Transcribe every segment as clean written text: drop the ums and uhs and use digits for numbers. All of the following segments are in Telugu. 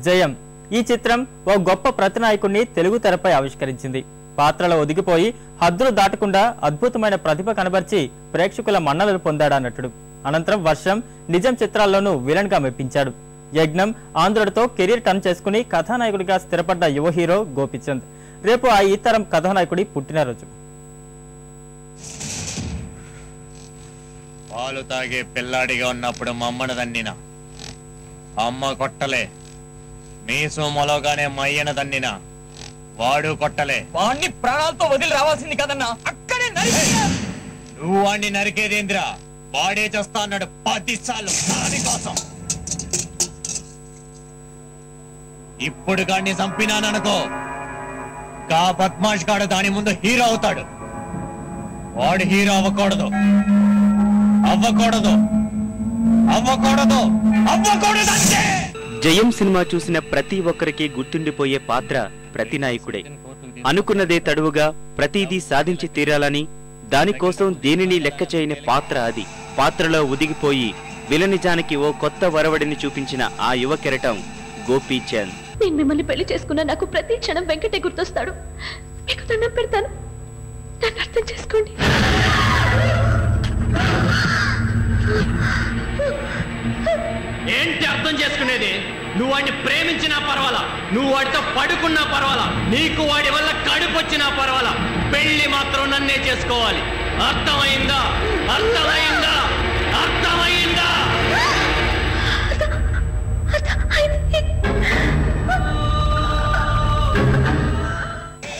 జయం ఈ చిత్రం ఓ గొప్ప ప్రతినాయకుడిని తెలుగు తెరపై ఆవిష్కరించింది. పాత్రలో ఒదిగిపోయి హద్దులు దాటకుండా అద్భుతమైన ప్రతిభ కనబర్చి ప్రేక్షకుల మన్ననలు పొందాడు నటుడు. అనంతరం వర్షం, నిజం చిత్రాల్లోనూ విలన్ గా మెప్పించాడు. యజ్ఞం, ఆంధ్రుడితో కెరీర్ టర్న్ చేసుకుని కథానాయకుడిగా స్థిరపడ్డ యువ హీరో గోపీచంద్. రేపు ఆ ఈ తరం కథానాయకుడి పుట్టినరోజు. పాలు తాగే పిల్లాడిగా ఉన్నప్పుడు మమ్మను దన్నినా అమ్మ కొట్టలే, మీసు మొలగానే మయ్యన దన్నినా వాడు కొట్టలే. వాణ్ణి ప్రాణాలతో వదిలి రావాల్సింది కదన్నా, అక్కడే నువ్వు వాణ్ణి నరికేదేంద్రా, వాడే చేస్తా అన్నాడు 10 సార్లు దానికోసం. ఇప్పుడు గాడిని చంపినాననుకో, కా బద్మాష్ గాడు దాని ముందు హీరో అవుతాడు. వాడు హీరో అవ్వకూడదు, అవ్వకూడదు, అవ్వకూడదు, అవ్వకూడదు అంతే. జయం సినిమా చూసిన ప్రతి ఒక్కరికి గుర్తుండిపోయే పాత్ర ప్రతినాయకుడే. అనుకున్నదే తడువుగా ప్రతిదీ సాధించి తీరాలని, దానికోసం దేనిని లెక్క చేయని పాత్ర అది. పాత్రలో ఒదిగిపోయి విలనిజానికి ఓ కొత్త వరవడిని చూపించిన ఆ యువ కెరటం గోపీచంద్. నేను మిమ్మల్ని పెళ్లి చేసుకున్నా నాకు ప్రతి క్షణం వెంకటే గుర్తొస్తాడు. మీకు దండం పెడతాను, నన్ను అర్థం చేసుకోండి. ఏంటి అర్థం చేసుకునేది? నువ్వు వాడిని ప్రేమించినా పర్వాలా, నువ్వు వాడితో పడుకున్నా పర్వాలా, నీకు వాడి వల్ల కడుపు వచ్చినా పర్వాలా, పెళ్లి మాత్రం నన్నే చేసుకోవాలి. అర్థమైందా? అర్థమైందా? అర్థమైందా?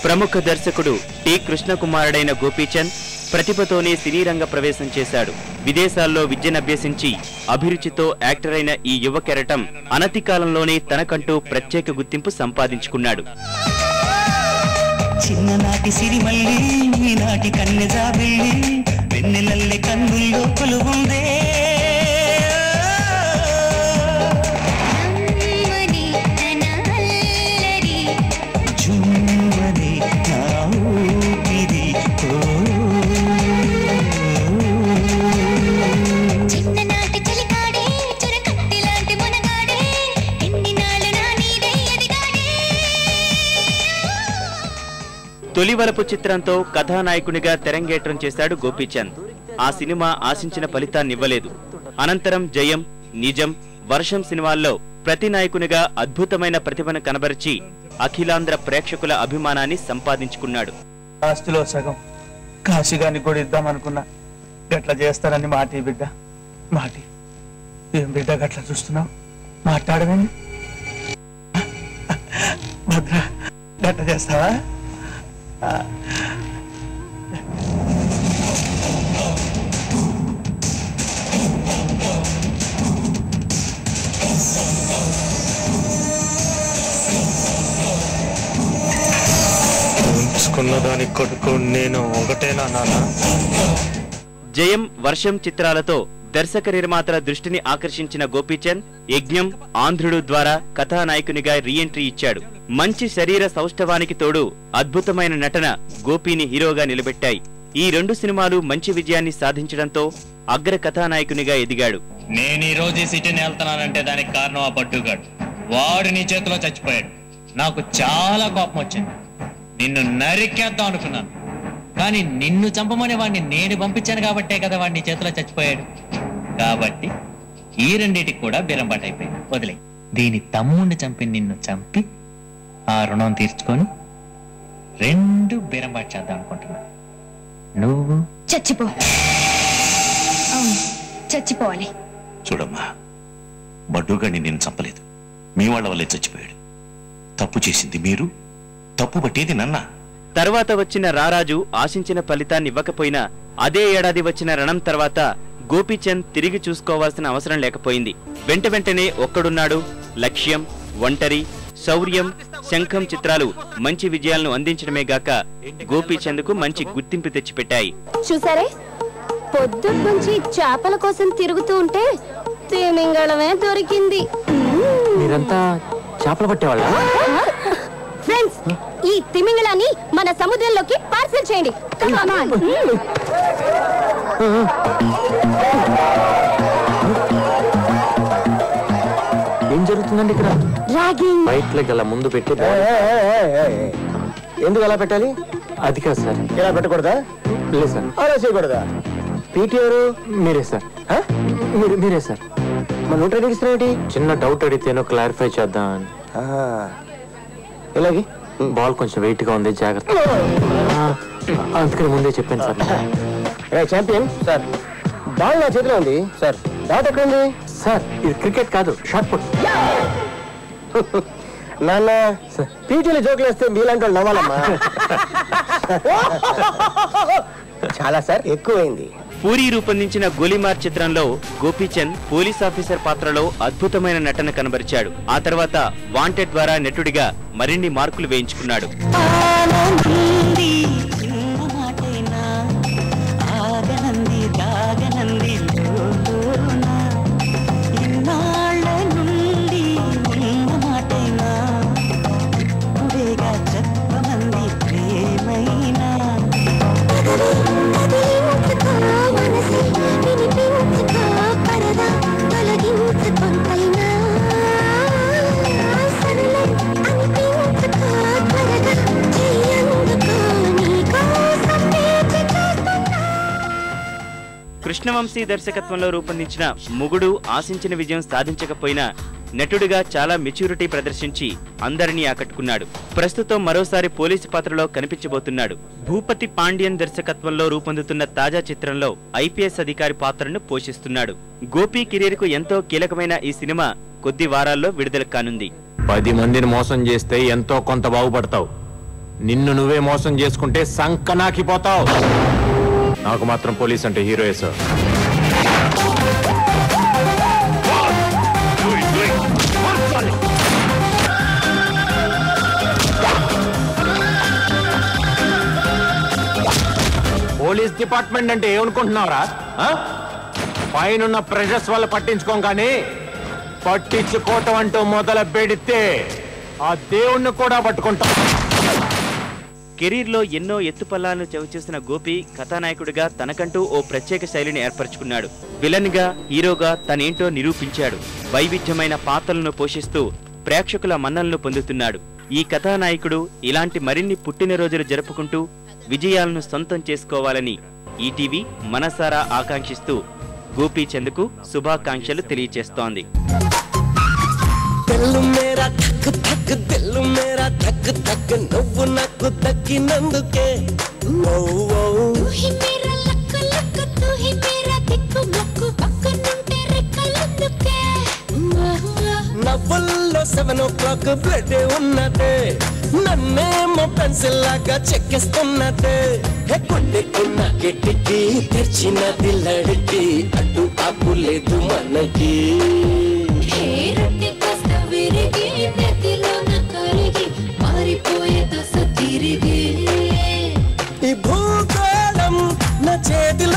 ప్రముఖ దర్శకుడు టి కృష్ణకుమారుడైన గోపీచంద్ ప్రతిభతోనే సినీ రంగ ప్రవేశం చేశాడు. విదేశాల్లో విద్యనభ్యసించి అభిరుచితో యాక్టర్ అయిన ఈ యువ కెరటం అనతి కాలంలోనే తనకంటూ ప్రత్యేక గుర్తింపు సంపాదించుకున్నాడు. చిన్ననాటి సిరిమల్లి, ఈనాటి కన్నెజాబిల్లి, వెన్నెలల్లె కన్నుల్లో కొలువుందే. తొలివలపు చిత్రంతో కథానాయకునిగా తెరంగేట్రం చేశాడు గోపీచంద్. ఆ సినిమా ఆశించిన ఫలితాన్నివ్వలేదు. అనంతరం జయం, నిజం, వర్షం సినిమాల్లో ప్రతినాయకునిగా అద్భుతమైన ప్రతిభను కనబరిచి అఖిలాంధ్ర ప్రేక్షకుల అభిమానాన్ని సంపాదించుకున్నాడు. ఆస్తిలో సగం కాశీగానికి కూడా ఇద్దామనుకున్నా, గట్లా చేస్తానని మాటి బిడ్డ, మాటి. ఏం బిడ్డ గట్లా చూస్తున్నావు? మాట్లాడవేంది? భద్ర, గట్లా చేస్తావా? దాని కొడుకు నేను ఒకటేనా నాన్న? జయం, వర్షం చిత్రాలతో దర్శక నిర్మాతల దృష్టిని ఆకర్షించిన గోపీచంద్ యజ్ఞం, ఆంధ్రుడు ద్వారా కథానాయకునిగా రీఎంట్రీ ఇచ్చాడు. మంచి శరీర సౌష్ఠవానికి తోడు అద్భుతమైన నటన గోపీని హీరోగా నిలబెట్టాయి. ఈ 2 సినిమాలు మంచి విజయాన్ని సాధించడంతో అగ్ర కథానాయకునిగా ఎదిగాడు. నేను ఈ రోజు ఈ సిటీని వెళ్తున్నానంటే దానికి కారణం ఆ పట్టుగాడు. వాడు నీ చేతిలో చచ్చిపోయాడు. నాకు చాలా కోపం వచ్చింది. నిన్ను నరికేద్దాం అనుకున్నాను, కానీ నిన్ను చంపమని వాడిని నేను పంపించాను కాబట్టే కదా వాడిని నీ చేతిలో చచ్చిపోయాడు. కాబట్టి ఈ రెండింటికి కూడా బీరంబాటు అయిపోయింది. వదిలే. దీని తమ్ముడిని చంపి నిన్ను చంపి ఆ రుణం తీర్చుకొని 2 బీరంబాటు చేద్దాం అనుకుంటున్నా. నువ్వు చచ్చిపో. అవును, చచ్చిపోవాలి. చూడమ్మా, బడ్డుగాడిని నేను చంపలేదు, మీ వాళ్ళ వల్లే చచ్చిపోయాడు. తప్పు చేసింది మీరు, తప్పు పట్టేది నన్న. తర్వాత వచ్చిన రారాజు ఆశించిన ఫలితాన్ని ఇవ్వకపోయినా అదే ఏడాది వచ్చిన రణం తర్వాత గోపీచంద్ తిరిగి చూసుకోవాల్సిన అవసరం లేకపోయింది. వెంటనే ఒక్కడున్నాడు, లక్ష్యం, ఒంటరి, శౌర్యం, శంఖం చిత్రాలు మంచి విజయాలను అందించడమే గాక గోపీచంద్కు మంచి గుర్తింపు తెచ్చిపెట్టాయి. చూసారే, పొద్దున్నుంచి చేపల కోసం తిరుగుతూ ఉంటే తిమింగళమే దొరికింది. మీరంతా చేపలు పట్టేవాళ్ళ? ఫ్రెండ్స్, ఈ తిమింగళాన్ని మన సముద్రంలోకి పార్సల్ చేయండి. ఏం జరుగుతుంది? జరుగుతుందండి ఇక్కడ? వైట్ లెగ్ అలా ముందు పెట్టి ఎందుకు ఎలా పెట్టాలి? అది కాదు సార్. ఇలా పెట్టకూడదా? లేదు సార్. అలా చేయకూడదా? పీటీ ఎవరు? మీరే సార్. మీరే సార్. మన నోట్ ట్రైనింగ్ ఇస్తున్నావు? చిన్న డౌట్ అడిగితేనో క్లారిఫై చేద్దాం. ఇలాగే బాల్ కొంచెం వెయిట్ గా ఉంది, జాగ్రత్త. అందుకని ముందే చెప్పాను సార్. ఛాంపియన్ సార్, బాల్ నా చేతిలో ఉంది సార్. డాట్ ఎక్కడ ఉంది సార్? ఇది క్రికెట్ కాదు, షార్ట్ పుట్. నాన్న పీటీలో జోకులు వేస్తే మీలాంటి వాళ్ళు నవ్వాలమ్మా. చాలా సార్, ఎక్కువైంది. పూరి రూపొందించిన గోలీమార్ చిత్రంలో గోపీచంద్ పోలీస్ ఆఫీసర్ పాత్రలో అద్భుతమైన నటన కనబరిచాడు. ఆ తర్వాత వాంటెడ్ ద్వారా నటుడిగా మరిన్ని మార్కులు వేయించుకున్నాడు. కృష్ణవంశీ దర్శకత్వంలో రూపొందించిన మొగుడు ఆశించిన విజయం సాధించకపోయినా నటుడిగా చాలా మెచ్యూరిటీ ప్రదర్శించి అందరినీ ఆకట్టుకున్నాడు. ప్రస్తుతం మరోసారి పోలీసు పాత్రలో కనిపించబోతున్నాడు. భూపతి పాండ్యన్ దర్శకత్వంలో రూపొందుతున్న తాజా చిత్రంలో ఐపీఎస్ అధికారి పాత్రను పోషిస్తున్నాడు. గోపి కెరీర్ కు ఎంతో కీలకమైన ఈ సినిమా కొద్ది వారాల్లో విడుదల కానుంది. 10 మందిని మోసం చేస్తే ఎంతో కొంత బాగుపడతావు. నిన్ను నువ్వే మోసం చేసుకుంటే సంకనాకిపోతావు. నాకు మాత్రం పోలీస్ అంటే హీరోయే సార్. పోలీస్ డిపార్ట్మెంట్ అంటే ఏమనుకుంటున్నావురా? పైన ప్రెషర్స్ వల్ల పట్టించుకోం, కానీ పట్టించుకోవటం అంటూ మొదలు పెడితే ఆ దేవుణ్ణి కూడా పట్టుకుంటాం. కెరీర్లో ఎన్నో ఎత్తుపల్లాలను చవిచూసిన గోపి కథానాయకుడిగా తనకంటూ ఓ ప్రత్యేక శైలిని ఏర్పరచుకున్నాడు. విలన్ గా, హీరోగా తనేంటో నిరూపించాడు. వైవిధ్యమైన పాత్రలను పోషిస్తూ ప్రేక్షకుల మన్నలను పొందుతున్నాడు. ఈ కథానాయకుడు ఇలాంటి మరిన్ని పుట్టినరోజులు జరుపుకుంటూ విజయాలను సొంతం చేసుకోవాలని ఈటీవీ మనసారా ఆకాంక్షిస్తూ గోపీచంద్కు శుభాకాంక్షలు తెలియజేస్తోంది. నువ్వు నాకు దక్కినందుకే నవ్వుల్లో 7 o'clock బ్లడ్ ఉన్నదే, నన్నేమో పెన్సిల్ లాగా చెక్కిస్తున్నదే. కొట్టుకున్న కిటికీ తెరిచినది లడికి, అటు ఆపు లేదు మనకి. ఈ భూగోళం నా చేతిలో